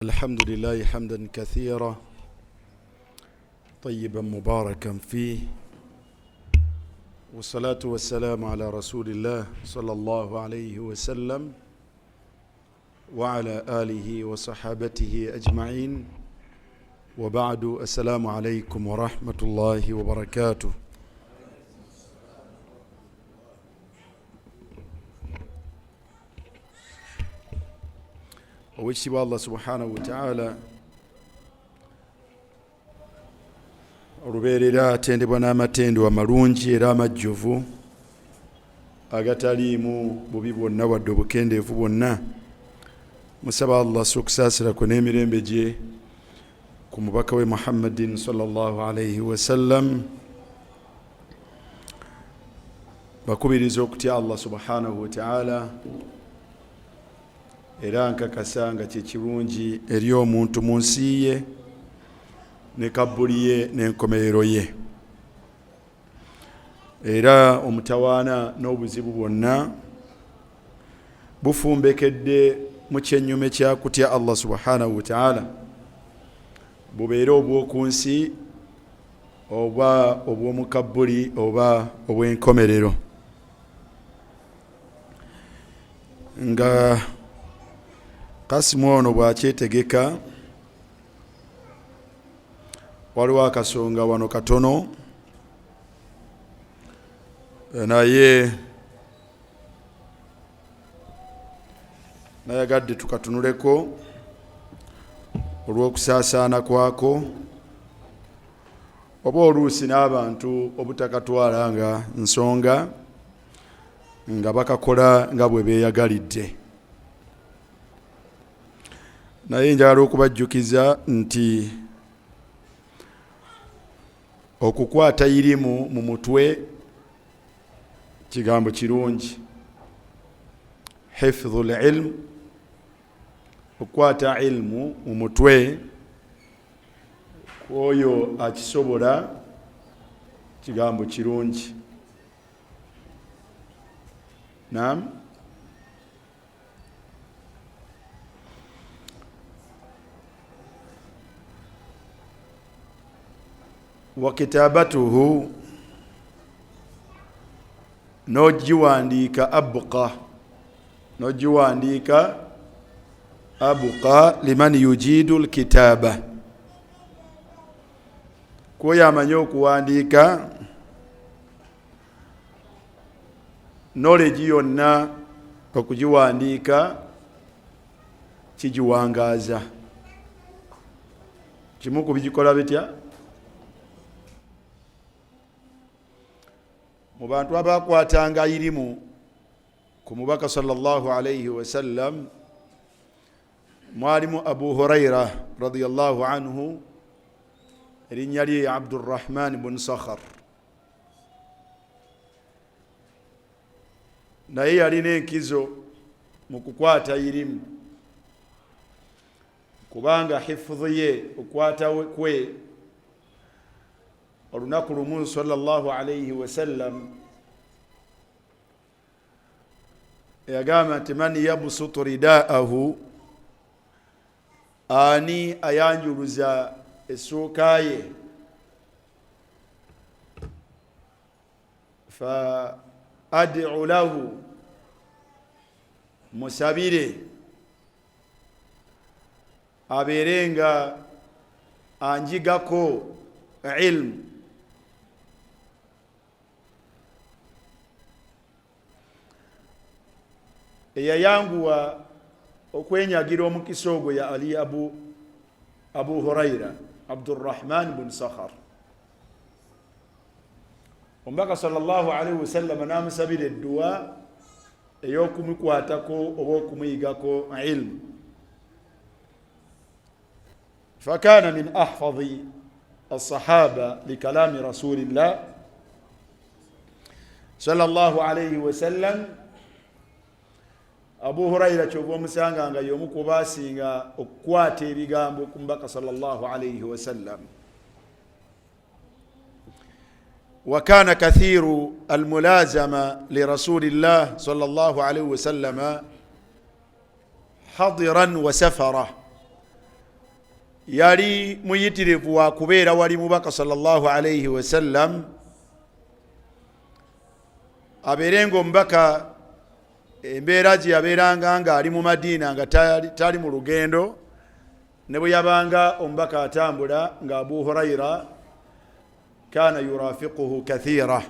الحمد لله حمدا كثيرا طيبا مباركا فيه، والصلاة والسلام على رسول الله صلى الله عليه وسلم وعلى آله وصحابته أجمعين، وبعد. السلام عليكم ورحمة الله وبركاته. Owekitiibwa Allah subhanahu wa ta'ala olubeerera atendebwa n'amatendo amalungi era amajjuvu agataliimu bubi bwonna wadde obukendeevu bwonna. Musaba Allah okusaasirako n'emirembe gye ku mubaka we Muhammadin sallallahu alayhi wa sallam, bakubiriza okutya Allah subhanahu wa ta'ala, era nkakasa nga kyekirungi eri omuntu mu nsi ye ne kabbuli ye n'enkomerero ye, era omutawaana n'obuzibu bwonna bufumbekedde mu kyennyume kya kutya Allah subhanahu wa ta'ala, bubeere obw'oku nsi oba obw'omu kabbuli oba obw'enkomerero. Nga Kasimu ono bw'akyetegeka, waliwo akasonga wano katono naye nayagadde tukatunuleko olw'okusaasaana kwako, oba oluusi n'abantu obutakatwala nga nsonga nga bakakola nga bwe beeyagalidde. Naye njagala okubajjukiza nti okukwata irimu mu mutwe kigambo kirungi. Hifdhul ilm, okukwata ilmu mu mutwe oyo akisobola, kigambo kirungi. Naam. Wa kitabatuhu, nojiwandiika abqa, nojiwandiika abqa liman yujidu alkitaba, kwoyo amanyi okuwandiika knowledge yonna okugiwandiika kigiwangaaza. Kimu ku bigikola bitya? Mu bantu abakwatanga irimu ku mubaka sallallahu alayhi wa sallam mwalimu Abu Huraira radiyallahu anhu, erinnya lye Abdurrahman ibn Sakhar. Naye yalina enkizo mu kukwata irimu, kubanga hifdhu ye okwata kwe olunaku lumu sallallahu alayhi wa sallam yagamba nti man yabsutu ridaahu, ani ayanjuluza essuuka ye, fa ad'u lahu, musabire abeere nga anjigako ilmu. Eyayanguwa okwenyagira omukisa ogwo ya ali Abu Huraira, Abdurrahman ibn Sakhar. Omubaka sallallahu alayhi wa sallam n'amusabira edduwa ey'okumukwatako oba okumuyigako ilmu. Fakana min ahfadhi as-sahaba likalami rasulillah sallallahu alayhi wa sallam. Abu Huraira kyova omusanga nga y'omu ku baasinga okukwata ebigambo ku mubaka sallallahu alayhi wa sallam. Wa kana kathiru almulazama li rasulillah sallallahu alayhi wa sallam hadiran wa safara, yali muyitirivu wa kubeera wali mubaka sallallahu alayhi wa sallam, abeerenga omubaka embeera gye yabeeranga nga ali mu Madiina nga tali mu lugendo, ne bwe yabanga omubaka atambula nga Abu Hurayra kana yurafiquhu kathira.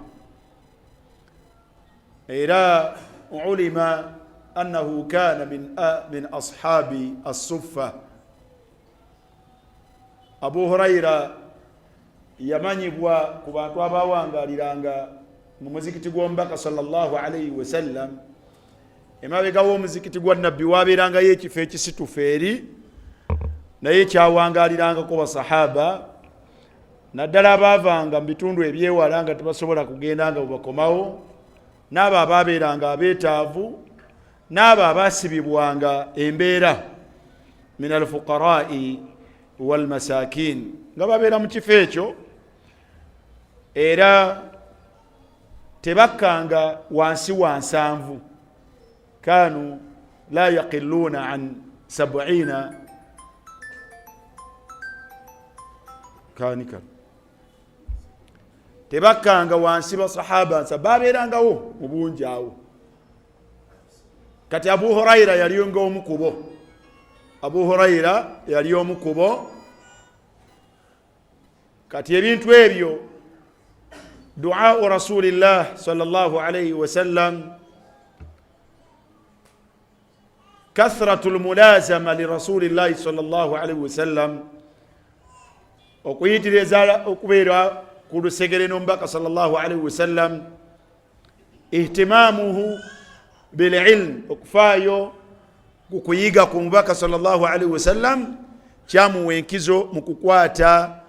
Era ulima annahu kana min ashabi as-suffa. Abu Hurayra yamanyibwa ku bantu abawangaliranga mu muzikiti gw'omubaka sallallahu alayhi wa sallam. Emabega w'omuzikiti gwa nabbi wabeerangayo ekifo ekisitufu eri, naye kyawangalirangako basahaba, naddala abaavanga mu bitundu ebyewala nga tebasobola kugenda nga bwebakomawo, n'abo abaabeeranga abeetaavu, n'abo abaasibibwanga embeera min alfuqaraai walmasakin, nga babeera mu kifo ekyo. Era tebakkanga wansi wa 7, kanu la yaqilluuna an 70 kanika, tebakkanga wansi basahaba nsa, babeerangawo mu bungi awo. Kati Abu Hurayra yali nga omukubo, Abu Hurayra yali omukubo. Kati ebintu ebyo du'a rasulillah sallallahu alayhi wa sallam, kathratul mulazama li rasulillah sallallahu alayhi wa sallam, okuyitiriza okubeera ku lusegere n'omubaka sallallahu alayhi wa sallam, ihtimamuhu bil ilm, okufaayo ku kuyiga ku mubaka sallallahu alayhi wa sallam kyamuwa enkizo mu kukwata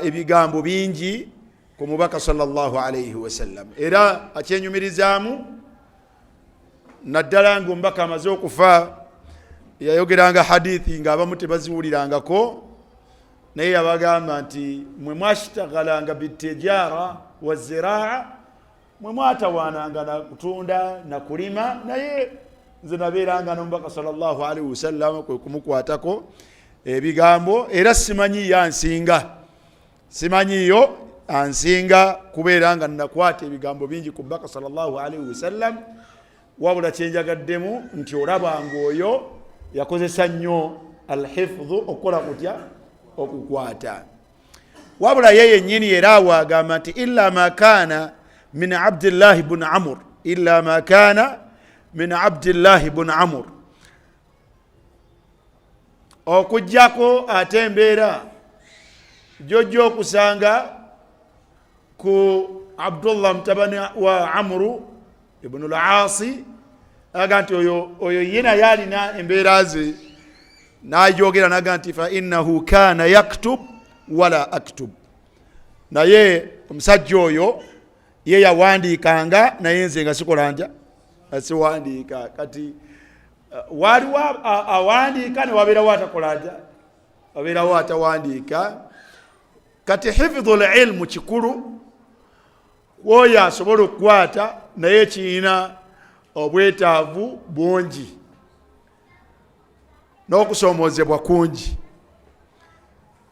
ebigambo bingi ku mubaka sallallahu alayhi wa sallam. Era akyenyumirizaamu naddala nga omubaka amaze okufa, yayogeranga hadithi nga abamu tebaziwulirangako, naye yabagamba nti mwe mwashitaghalanga bitijara wa ziraa, mwe mwatawaananga na kutunda na kulima, naye nze nabeeranga n'omubaka sallallahu alayhi wa sallam kwe kumukwatako ebigambo. Era simanyiyo ansinga, simanyiyo ansinga kubeera nga nakwata ebigambo bingi ku mubaka sallallahu alayhi wa sallam, wabula kyenjagaddemu nti olabanga oyo yakozesa nnyo alhifdhu, okukola kutya, okukwata. Wabula yeye nyini era wagamba nti illa ma kana min Abdullah ibn Amr, illa ma kana min Abdullah ibn Amr, okujjako ate embeera jojjo okusanga ku Abdullah mutabani wa Amru ibn al-Aasi, aga nti oyo yena yalina embeera ze, najogera naga nti fa innahu kana yaktub wala aktub, naye omusajja oyo ye yawandiikanga naye nze nga sikola nja, siwandiika. Kati waliwo awandiika ne wabeerawo atakola nja, wabeerawo atawandiika. Kati hifdhul ilmu kikulu, oyo asobola okukwata naye kiina obwetaavu bungi n'okusoomozebwa kungi.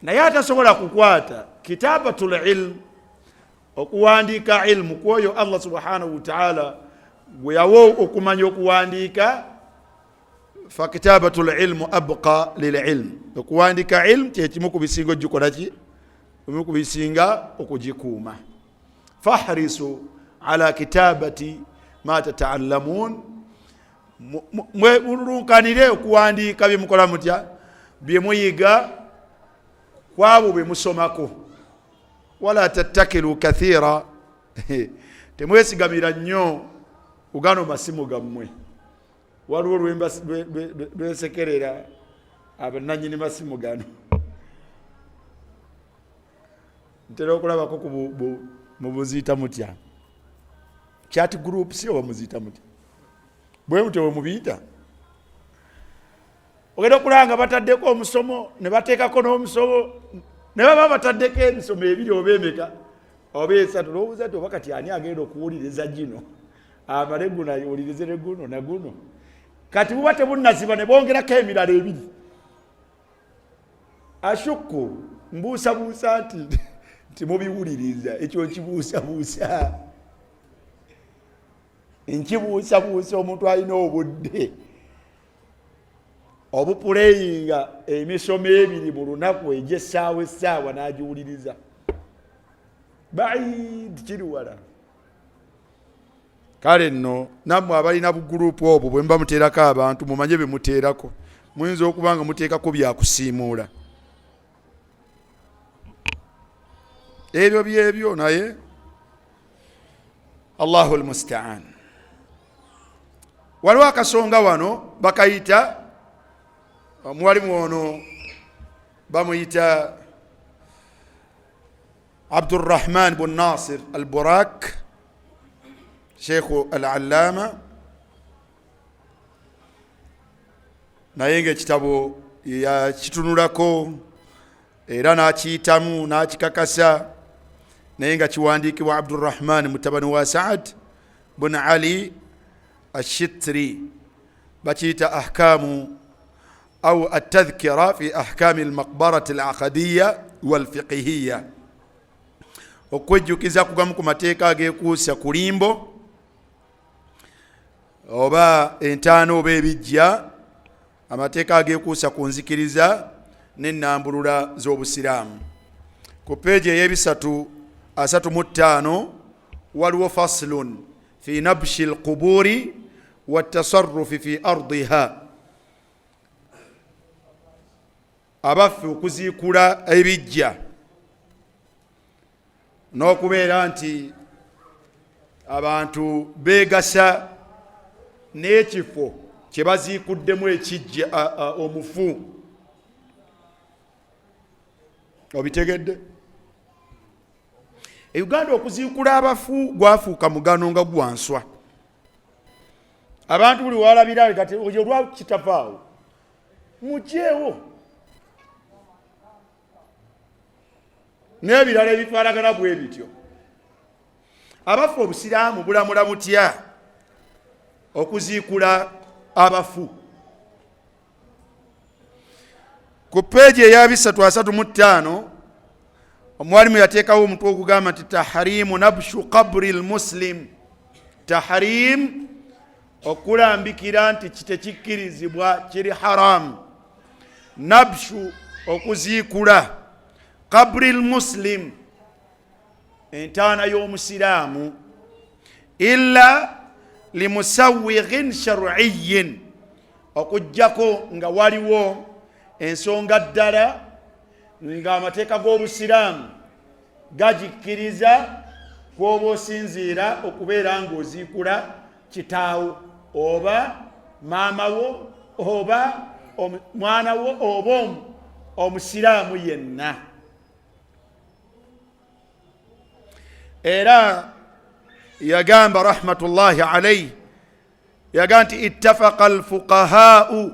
Naye atasobola kukwata kitabatul ilm, okuwandiika ilmu kwoyo Allah subhanahu wa ta'ala gwe yawa okumanya okuwandiika, fa kitabatul ilmu abqa lil ilm, okuwandiika ilmu kyekimu ku bisinga ogikola ki, kimu ku bisinga okugikuuma. Fahrisu ala kitabati ma tata'allamun, mulunkanire okuwandiika bye mukola mutya, bye muyiga kwabo bye musomako. Wala tattakilu kathira, temwesigamira nnyo ku gano masimu gammwe. Waliwo lwensekerera abannannyini masimu gano, ntera okulabako mu buziita mutya, chat groups oba muziita mutya, bwe mutyo bwe mubiyita. Ogenda okulanga bataddeko omusomo ne bateekako n'omusomo, ne baba bataddeko emisomo ebiri oba emeka oba esatu, n'obuuza nti oba kati ani agenda okuwuliriza gino, amale guno awulirize ne guno na guno. Kati buba tebunnaziba ne bongerako emirala ebiri. ashuku mbuusabuusa nti mubiwuliriza ekyo nkibuusabuusa nkibuusabuusa omuntu alina obudde obupuleyinga emisomo ebiri mu lunaku essaawa n'agiwuliriza baidi kiri wala. Kale nno nammwe abalina buguruupu obwo bwe mba muteerako abantu mumanye bye muteerako, muyinza okuba nga muteekako byakusiimuula ebyo byebyo naye Allahu almustaan. Waliwo akasonga wano bakayita omuwalimu ono bamuyita Abdurrahman bin Nasir al-Burak Sheikhu al-Allama, naye ng'ekitabo yakitunulako era n'akiyitamu n'akikakasa, naye nga kiwandiikibwa Abdurrahman mutabani wa Saad bin Ali al-Shitri, bakiyita ahkamu au at-tadhkira fi ahkami al-maqbarati al-aqadiyya wal-fiqhiyya, okwejjukiza kugamu ku mateeka ageekuusa ku limbo oba entaano oba ebijja, amateeka ageekuusa ku nzikiriza n'ennambulula z'obusiraamu. Ku peegi ey'335 waliwo faslun fi nabshi alquburi watasarrufi fi ardiha, abaffe okuziikula ebijja n'okubeera nti abantu beegasa n'ekifo kye baziikuddemu ekijja omufu. Obitegedde? E Uganda okuziikula abafu gwafuuka mugano nga gwanswa. Abantu buli walabira kati oyo lwa kitafaawo mujeewo n'ebirala ebifaanagana bwe bityo. Abafu obusiraamu bulamula butya okuziikula abafu? Ku peegi eya 335 omwalimu yateekawo omutwe okugamba nti tahrimu nabshu qabri almuslim. Tahrim okulambikira nti kitekikkirizibwa, kiri haramu. Nabshu okuziikula qabri almuslim, entaana y'omusiraamu, illa limusawwighin shar'iyyin, okujjako nga waliwo ensonga ddala nga amateeka g'obusiraamu gajikkiriza kw'oba osinziira okubeera ng'oziikula kitaawo oba maamawo oba mwanawo oba omusiraamu yenna. Era yagamba rahmatullahi alayhi, yagamba nti ittafaqa alfuqahaa'u,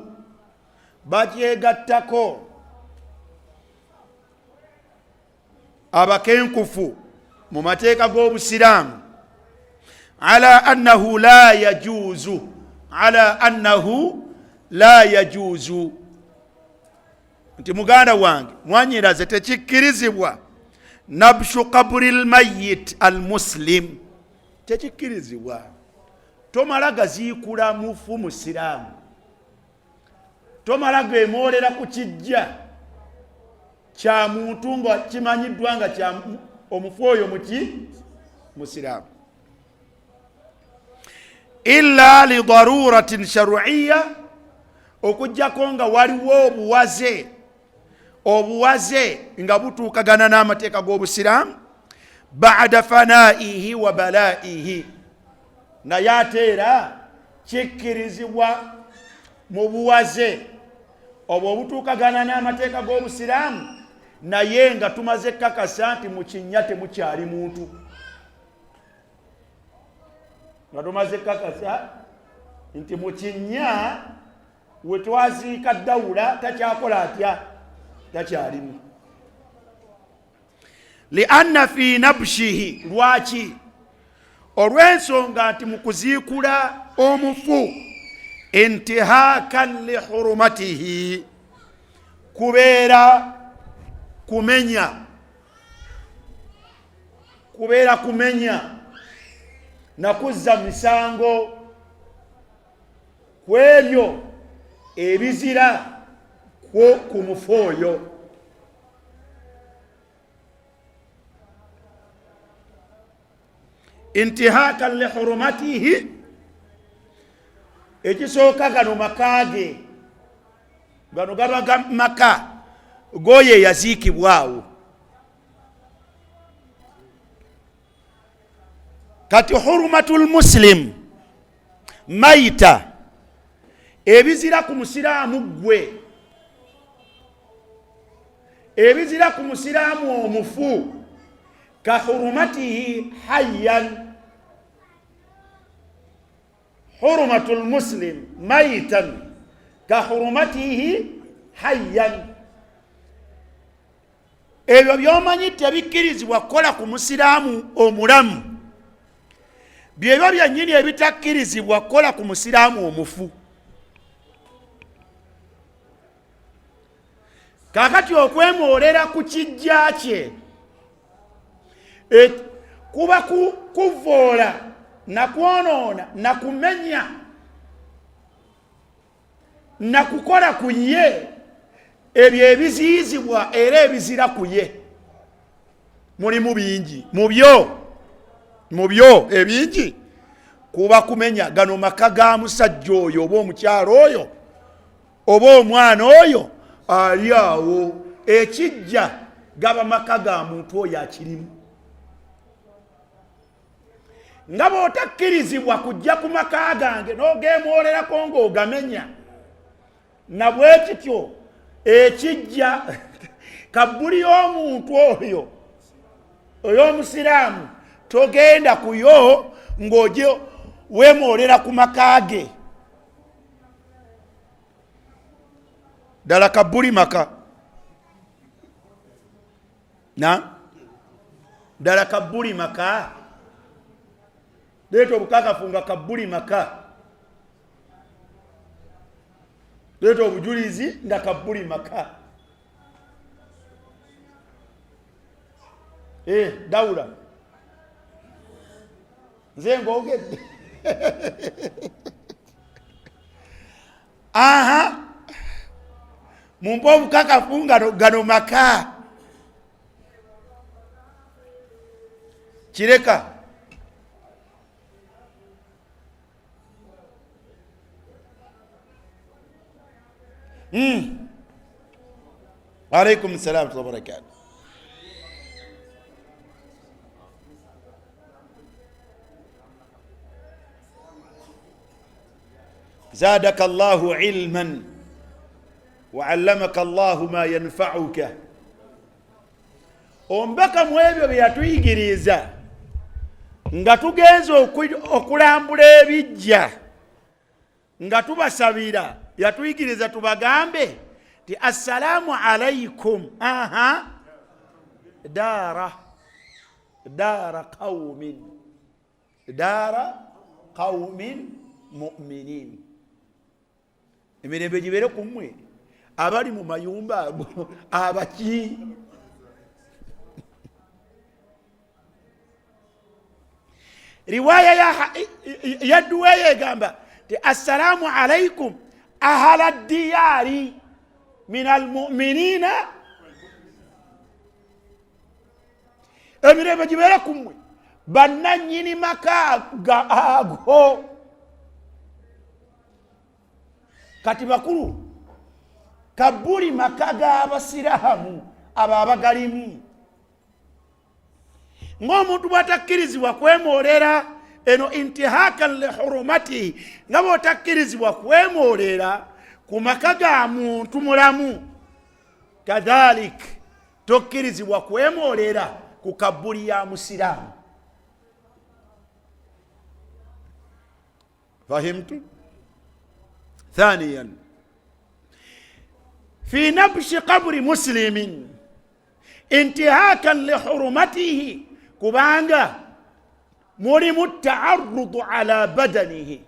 bagyegattako abakenkufu mu mateeka g'obusiraamu ala annahu la yajuuzu, nti muganda wange mwanyiraze tekikkirizibwa nabshu qabri almayyit almuslim, tekikkirizibwa. Tomala gaziikula mufu musiraamu, tomala gemoolera ku kijja kya muntu nga kimanyiddwa nga kya omufu oyo muki musiraamu, illa li daruratin shar'iyya, okujjako nga waliwo obuwaze nga butuukagana n'amateeka g'obusiraamu, ba'da fanaihi wa balaihi, naye ate era kikkirizibwa mu buwaze obwo obutuukagana n'amateeka g'obusiraamu, naye nga tumaze kakasa nti mu kinnya temukyali muntu, nga tumaze kakasa nti mu kinnya we twaziika Dawula takyakola atya, takyalimu. Lianna fi nabshihi, lwaki? Olw'ensonga nti mu kuziikula omufu intihakan li hurumatihi, kubeera kumenya, kubeera kumenya na kuzza misango kwebyo ebizira ku mufu oyo. Intihakan li hurumatihi, ekisooka gano makaage, gano gaba maka goye yaziikibwawo. Kati hurumatul muslim maita, ebizira ku musiraamu gwe, ebizira ku musiraamu omufu, ka hurumatihi hayyan. Hurumatul muslim maitan ka hurumatihi hayyan. Ebyo byomanyi tebikkirizibwa kukola ku musiraamu omulamu, byebyo byennyini ebitakkirizibwa kukola ku musiraamu omufu. Kaakati okwemoolera ku kijja kye kuba kuvoola na kwonoona na kumenya na kukola ku ye, ebyo ebiziyizibwa era ebizira ku ye. Mulimu bingi mu byo ebingi kuba kumenya gano maka ga musajja oyo oba omukyalo oyo oba omwana oyo ali awo, ekijja gaba maka ga muntu oyo akirimu. Nga bw'otakkirizibwa kujja ku maka gange n'ogeemwolerako ng'ogamenya, na bwe kityo ekijja kabbuli y'omuntu oyo oy'omusiraamu togenda kuyo ng'oje weemwolera ku maka ge. Ddala kabbuli maka ddala kabbuli maka, leeta obukakafu nga kabbuli maka, leeta obujulizi nga kabbuli maka. Dawula nze ng'ogedde aha, mumpe obukakafu gano maka. Kireka alaikum salam wa barakatuh. زادك الله علما وعلمك الله ما ينفعك. Ombaka mu ebyo bye yatuyigiriza nga tugenze okulambula ebijja nga tubasabira, yatuyigiriza tubagambe ti assalamu alaikum dara qaumin mu'minin. Emirembe gibeere ku mmwe abali mu mayumba ago abaki. Riwaya ya Duwaya egamba ti assalamu alaikum ahala diyari min almu'minina. Emirembe gibeere ku mmwe bannannyini maka ago. Kati bakulu kabbuli maka g'abasiraamu abo abagalimu, ng'omuntu bw'atakkirizibwa kwemoolera eno intihakan li hurumatihi, nga bw'otakkirizibwa kwemoolera ku maka ga muntu mulamu, kadhalik tokkirizibwa kwemoolera ku kabbuli ya musiraamu. Fahimtu? ثانيا في نبش قبر مسلم انتهاكا لحرمته كبانغا مرم التعرض على بدنه،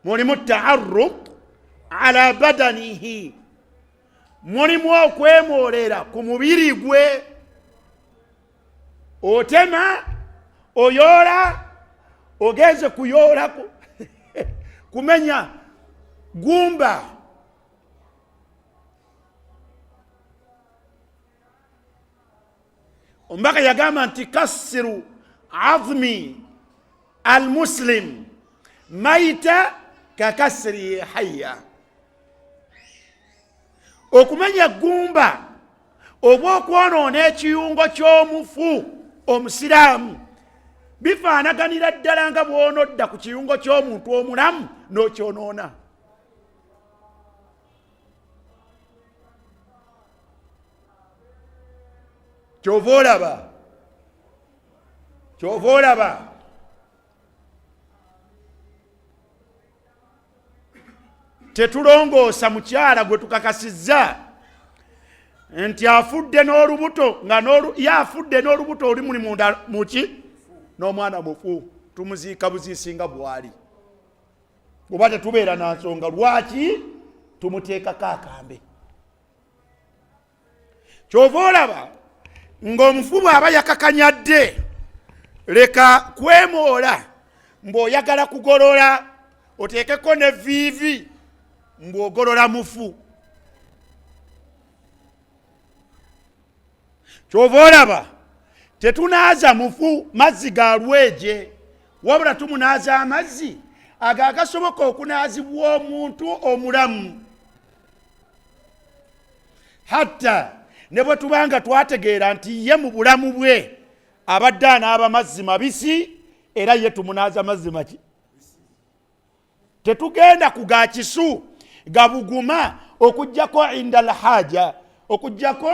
مرم التعرض على بدنه mulimu okwemoolera ku mubiri gwe, otema oyoola, ogenze kuyoola kumenya gumba. Ombaka yagamba nti kasiru azmi almuslim maita kakasiri hayya. Okumenya gumba oba okwonoona ekiyungo ky'omufu omusiraamu bifaanaganira ddala nga bw'onodda ku kiyungo ky'omuntu omulamu n'okyonoona. Kyova olaba tetulongoosa mukyala gwe tukakasizza nti afudde n'olubuto nga yafudde n'olubuto oli muli munda muki n'omwana mufu, tumuziika buziisinga bwali. Oba tetubeera na nsonga lwaki tumuteekako akambe. Kyova olaba ng'omufu bw'aba yakakanyadde, leka kwemoola mbw'oyagala kugolola oteekeko ne viivi mbw'ogolola mufu. Kyova olaba tetunaaza mufu mazzi ga lweje, wabula tumunaaza amazzi ago agasoboka okunaazibwa omuntu omulamu. Hatta ne bwe tubanga twategeera nti ye mu bulamu bwe abadde anaaba mazzi mabisi, era ye tumunaaza mazzi maki. Tetugenda ku ga kisu gabuguma okujjako inda alhaja, okujjako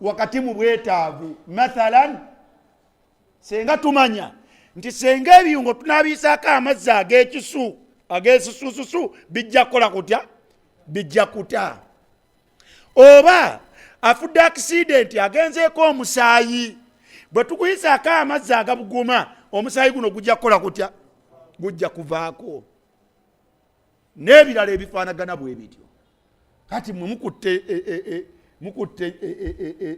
wakati mu bwetaavu. Mathalan, senga tumanya nti senga ebiyungo tunaabiisaako amazzi ag'ekisu ag'esisususu bijja kukola kutya, bijja kuta. Oba afudde akisidenti agenzeeko omusaayi, bwe tukuyisaako amazzi agabuguma omusaayi guno gujja kukola kutya, gujja kuvaako. N'ebirala ebifaanagana bwe bityo. Kati mwe mukutte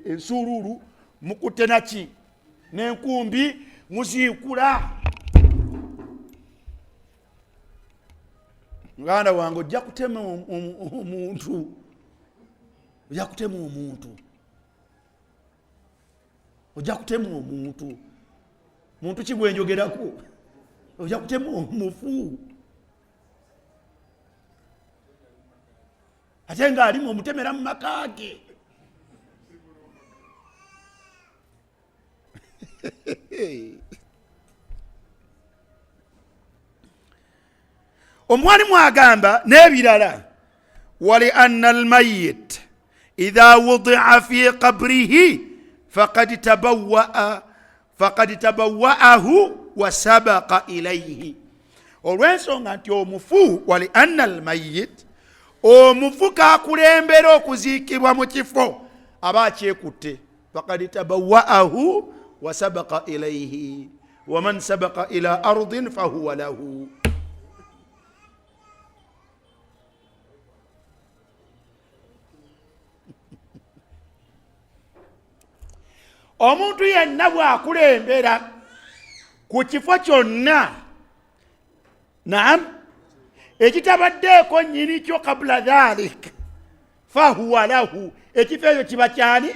ensuuluulu, mukutte naki n'enkumbi muziikula. Muganda wange ojja kutema omuntu, ojja kutema omuntu, ojja kutema omuntu. Muntu ki gwe njogerako? Ojja kutema omufu. Ate ng'alimu omutemera mu maka ge. Omwalimu agamba n'ebirala, wali anna almayit idha wudi'a fi qabrihi faqad tabawwa'ahu wa sabaqa ilayhi. Olw'ensonga nti omufu, wali anna almayit, omufu kakulembera okuziikibwa mu kifo aba akyekutte. Faqad tabawwa'ahu wa sabaqa ilayhi wa man sabaqa ila ardin fahuwa lahu. Omuntu yenna bw'akulembera ku kifo kyonna, naam, ekitabaddeeko nnyini kyo kabula dhalik, fahuwa lahu, ekifo ekyo kiba kyani?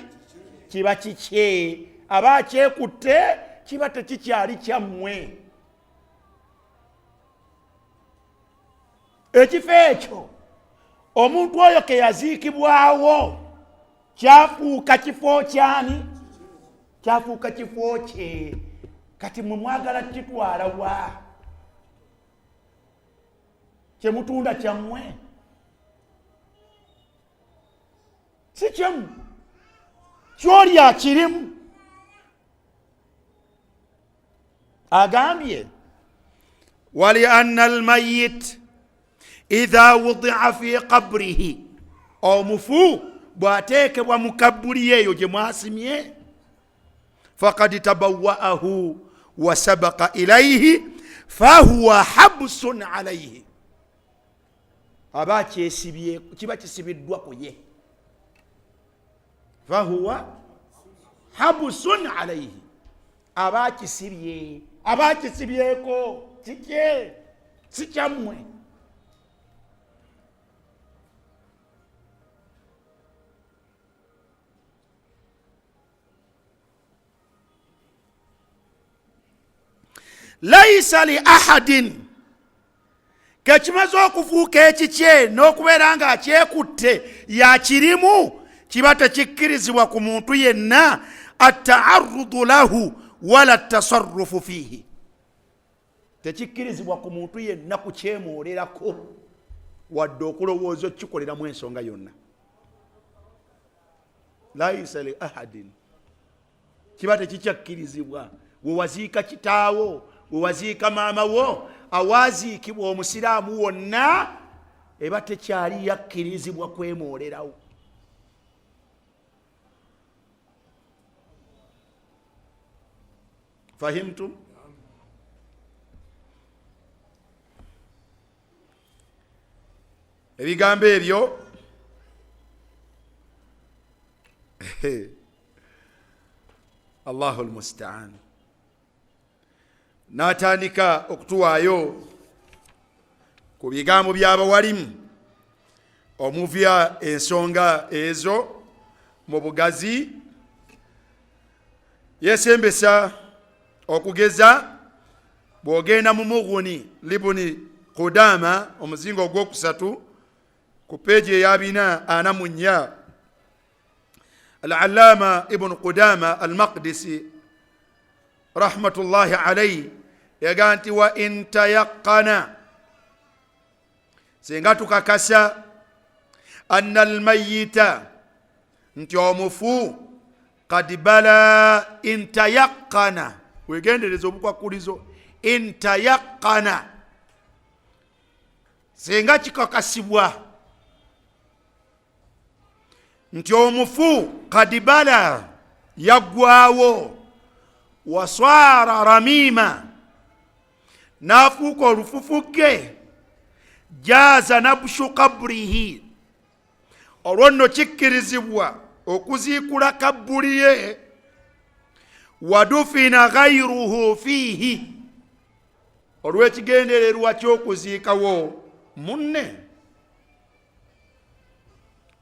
Kiba kikye. Aba akyekutte, kiba tekikyali kyammwe. Ekifo ekyo omuntu oyo ke yaziikibwawo kyafuuka kifo kyani? Kyafuuka kifo kye. Kati mwe mwagala kitwala wa? Kyemutunda kyammwe? Si kyammwe. Ky'oli akirimu. Agambye wali anna almayit idha wudi'a fi qabrihi, omufu bw'ateekebwa mu kabbuli eyo gye mwasimye, faqad tabawwa'ahu wa sabaqa ilayhi fahuwa habsun alayhi, aba kyesibye, kiba kisibiddwa ku ye. fahuwa habusun alayhi, abakisibyeko kikye si kyammwe. laisa li ahadin, kekimaze okufuuka ekikye n'okubeera nga akyekutte yakirimu, kiba tekikkirizibwa ku muntu yenna atta'arrudu lahu wala tasarrufu fiihi, tekikkirizibwa ku muntu yenna kukyemwolerako wadde okulowooza okukikoleramu ensonga yonna. laisa li ahadin, kiba tekikyakkirizibwa. wewaziika kitaawo, wewaziika maama wo, awaziikibwa omusiraamu wonna, eba tekyali yakkirizibwa kwemwoolerawo. fahimtum? ebigambo ebyo Allahu almustaan. N'atandika okutuwaayo ku bigambo by'abawalimu omuvya ensonga ezo mu bugazi. Yesembesa okugeza bw'ogenda mu Mughni libuni Qudama omuzingo ogwokusatu ku peegi eya 444, Al-Allama Ibn Qudama Al-Maqdisi rahmatullahi alayhi yaga nti wa intayaqana, singa tukakasa anna almayita, nti omufu qad bala, intayaqana, wegendereza obukwakulizo, intayaqana, singa kikakasibwa nti omufu qad bala, yaggwawo, waswara ramima, nafuuka olufufuke, jaza nabshu qabrihi, olwo nno kikkirizibwa okuziikula kabbuli ye, wadufina ghayruhu fiihi, olw'ekigendererwa ky'okuziikawo munne,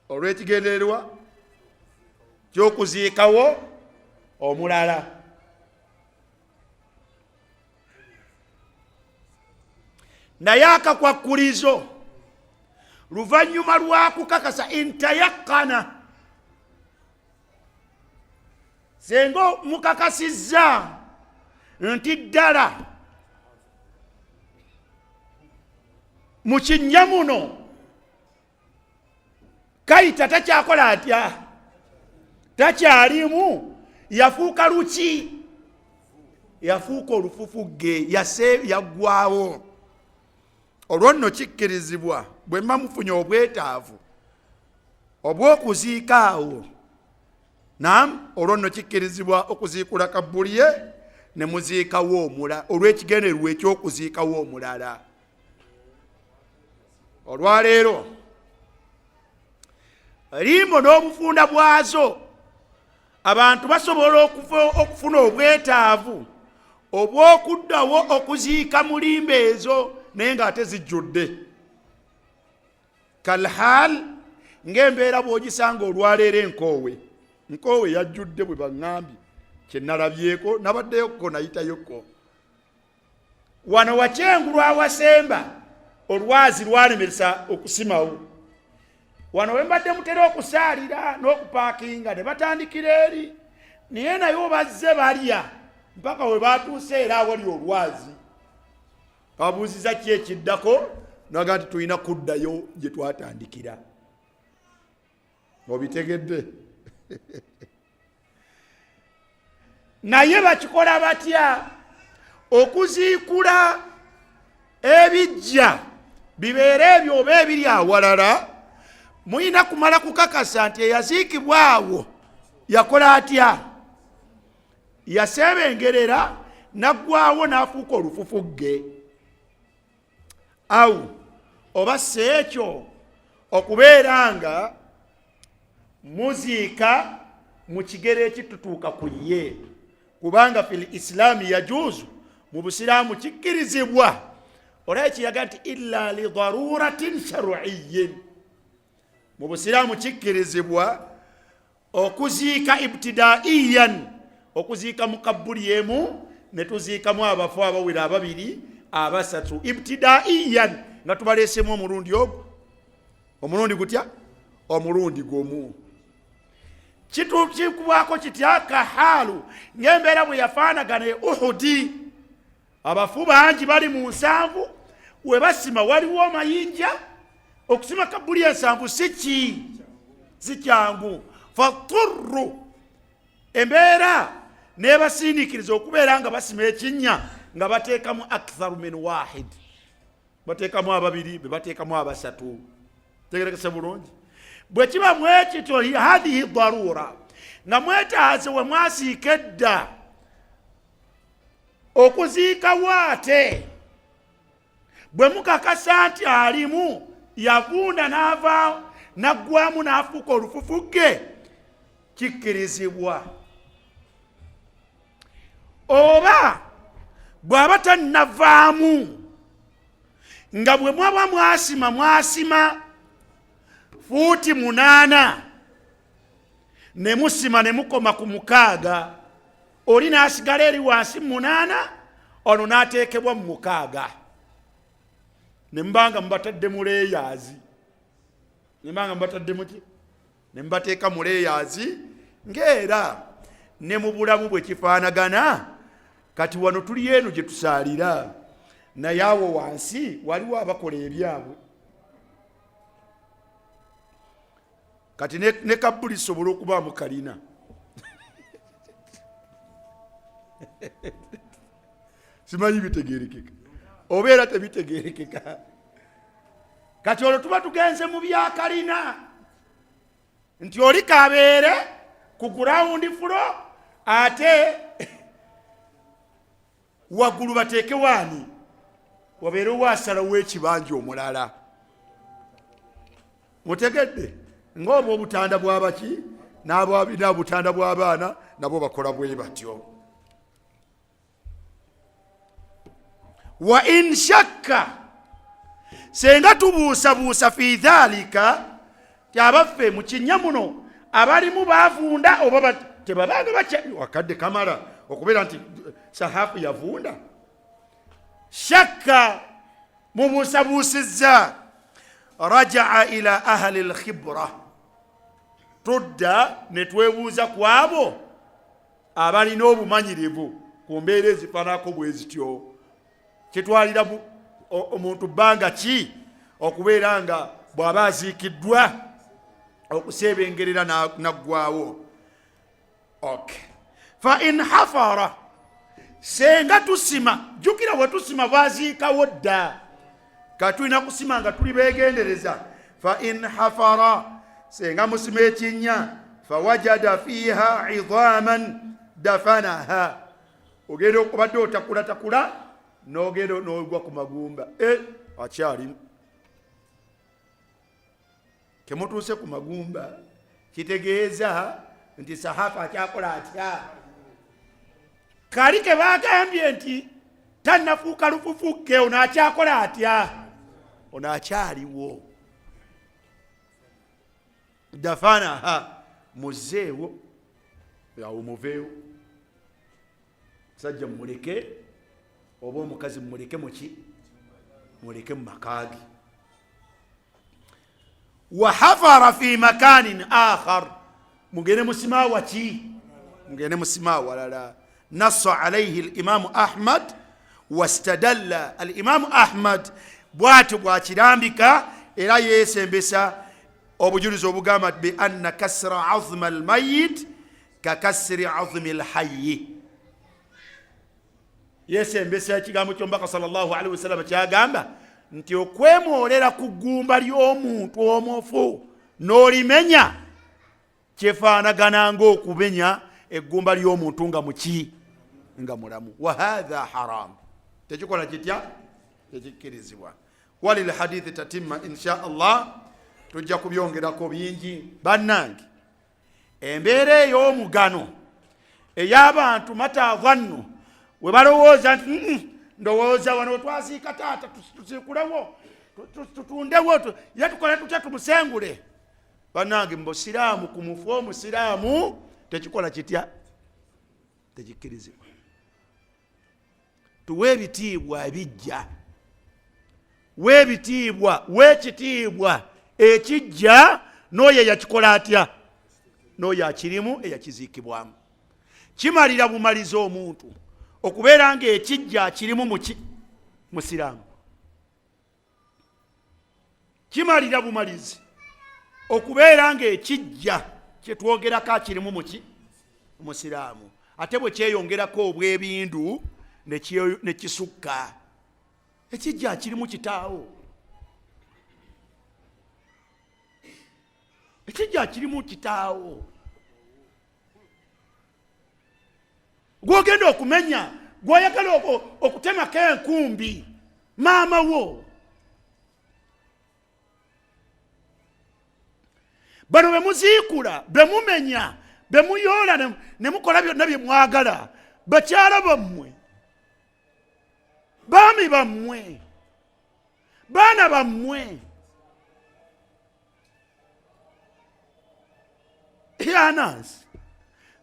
olw'ekigendererwa ky'okuziikawo omulala. Naye akakwakulizo luvannyuma lwa kukakasa intayaqana, senga mukakasizza nti ddala mu kinnya muno kayita takyakola atya, takyalimu, yafuuka luki, yafuuka olufufugge, yaggwawo. Olwo nno kikkirizibwa bwe mba mufunye obwetaavu obw'okuziika awo, olwo nno kikkirizibwa okuziikula kabbuli ye ne muziikawo omulala, olw'ekigendererwa eky'okuziikawo omulala. Olwaleero limbo n'obufunda bwazo, abantu basobola okufuna obwetaavu obw'okuddawo okuziika mu limbo ezo naye ng'ate zijjudde. Kalhal, ng'embeera bw'ogisanga olwaleero enkoowe yajjudde bwe baŋŋambye, kye nalabyeko, nabaddeyokko nayitayokko. Wano wakyengulwa awasemba olwazi lwalemeresa okusimawo. Wano we mbadde mutera okusaalira n'okupaakinga ne batandikira eri, naye naye bazze balya mpaka we baatuuse era awali olwazi. Babuuziza ki ekiddako, naga nti tulina kuddayo gye twatandikira. Obitegedde? Naye bakikola batya? Okuziikula ebijja bibeere ebyo oba ebiri awalala, muyina kumala kukakasa nti eyaziikibwa awo yakola atya? Yasebengerera naggwaawo n'afuuka olufufugge. Awo oba si ekyo okubeera nga muziika mu kigere ekitutuuka ku ye, kubanga fil islaami yajuuzu, mu busiraamu kikkirizibwa. Olaba ekiyaga nti illa li daruratin shar'iyyin, mu busiraamu kikkirizibwa okuziika ibtidaiyan, okuziika mu kabbuli emu ne tuziikamu abafu abawera ababiri abasatu, ibtidaiyan, nga tubaleesemu omulundi ogwo. Omulundi gutya? Omulundi gumu. Kikubwako kitya? Kahaalu, ng'embeera bwe yafaanagana e Uhudi. Abafu bangi bali mu nsanvu, we basima waliwo mayinja. Okusima kabbuli ensanvu si kyangu. Faturru, embeera n'ebasindikiriza okubeera nga basima ekinnya nga bateekamu aktharu min wahid, bateekamu ababiri, bebateekamu abasatu. Tegerekese bulungi. Bwe kiba mwekityo hadihi darura, nga mwetaaze we mwasiika edda okuziika waate, bwe mukakasa nti alimu yavunda n'ava naggwamu n'afuuka olufufugge, kikkirizibwa. Oba bw'aba tannavaamu, nga bwe mwaba mwasima fuuti 8 ne musima ne mukoma ku 6, oli n'asigala eri wansi 8, ono n'ateekebwa mu 6, ne mbanga mubatadde mu leeyaazi, ne mbateeka mu leeyaazi, ng'era ne mu bulamu bwe kifaanagana. Kati wano tuli eno gye tusaalira, naye awo wansi waliwo abakola ebyabwe. Kati ne kabbuli sobola okubaamu kalina. Simanyi bitegeerekeka obeera tebitegeerekeka. Kati olwo tuba tugenze mu byakalina, nti oli kabeere ku ground floor, ate waggulu bateeke waani, wabeere waasalawo ekibanja omulala. Mutegedde? Ng'obwo obutanda bw'abaki n'ababina obutanda bw'abaana nabo bakola bwe batyo. Wa in shakka, senga tubuusabuusa fi dhalika, tyabaffe mu kinnya muno abalimu baavunda oba tebabanga wakadde kamala okubeera nti sahafu yavunda. Shakka, mubuusabuusizza. Rajaa ila ahli al-khibra, tudda ne twebuuza ku abo abalina obumanyirivu ku mbeera ezifaanako bwe zityo. Kitwalira omuntu bbanga ki okubeera nga bw'aba aziikiddwa okuseebengerera naggwaawo? Okay. Fa in hafara, senga tusima, jjukira we tusima bwaziikawo dda, katulina kusima nga tuli beegendereza. Fa in hafara, senga musima ekinnya, fawajada fiha idhaman dafanaha, ogenda okubadde otakulatakula n'ogenda n'ogwa ku magumba. Akyalimu kemutuuse ku magumba, kitegeeza nti sahafa akyakola atya. Kali ke bagambye nti tannafuuka lufufukke, ono akyakola atya? Ono akyaliwo. Dafanaha, muzeewo, awo muveewo. Sajja muleke, oba omukazi muleke muki, muleke mu makaagi. Wa hafara fi makanin akhar, mugende musima waki, mugende musima walala. Nassa alayhi al-Imam Ahmad, wastadalla al-Imam Ahmad bwatu bwakirambika era yeesembesa obujulizi obugamba bi anna kasra azma al-mayyit ka kasri azmi al-hayy. Yeesembesa ekigambo ky'omubaka sallallahu alaihi wasallam kyagamba nti okwemolera ku ggumba ly'omuntu omufu n'olimenya kyefaanagana ng'okumenya eggumba ly'omuntu nga muki, nga mulamu. Wa hadha haram, tekikola kitya, tekikkirizibwa. Walil hadithi tatimma insha Allah, tujja kubyongerako bingi. Bannange, embeera ey'omugano ey'abantu matadhannu we balowooza nti ndowooza wano twasiika taata tusiikulewo tutundewo ye tukole tutya tumusengule. Bannange mu busiraamu ku mufu omusiraamu tekikola kitya, tekikkirizibwa. Tuwe ebitiibwa ebijja, weebitiibwa weekitiibwa ekijja n'oyo eyakikola atya, n'oyo akirimu eyakiziikibwamu. Kimalira bumalizi omuntu okubeera nga ekijja akirimu musiraamu. Kimalira bumalizi okubeera nga ekijja kyetwogerako akirimu musiraamu. Ate bwe kyeyongerako obwebindu ne kisukka, ekijja akirimu kitaawo, ekijja akirimu kitaawo. Gwogenda okumenya, gw'oyagala okutemako enkumbi maama wo. Bano bemuziikula, bemumenya, bemuyoola ne mukola byonna bye mwagala, bakyala bammwe, baami bammwe, baana bammwe. Ya nas,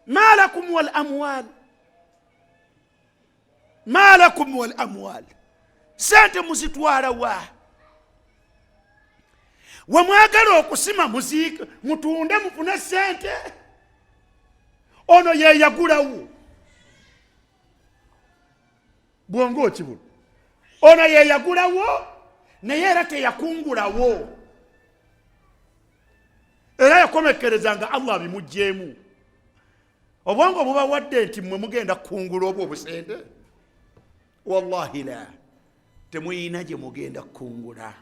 ma lakum wal amwal, ma lakum wal amwal. Sente muzitwala wa? Wamwagala okusima muziika mutunde mufune sente, ono yeyagulawo. Bwongo okibuno, ono yeyagulawo naye era teyakungulawo, era yakomekerezanga Allah abimugjeemu. Obwongo bubawadde nti mmwe mugenda kukungula obwo obusente? Wallahi la, temuyina gye mugenda kukungula.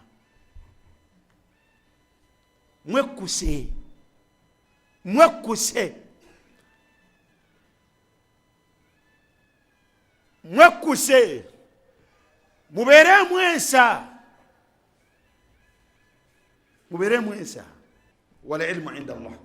Mwekuse, mwekuse, mwekuse, mubeeremu ensa, mubeeremu ensa. Wal ilmu inda Allah.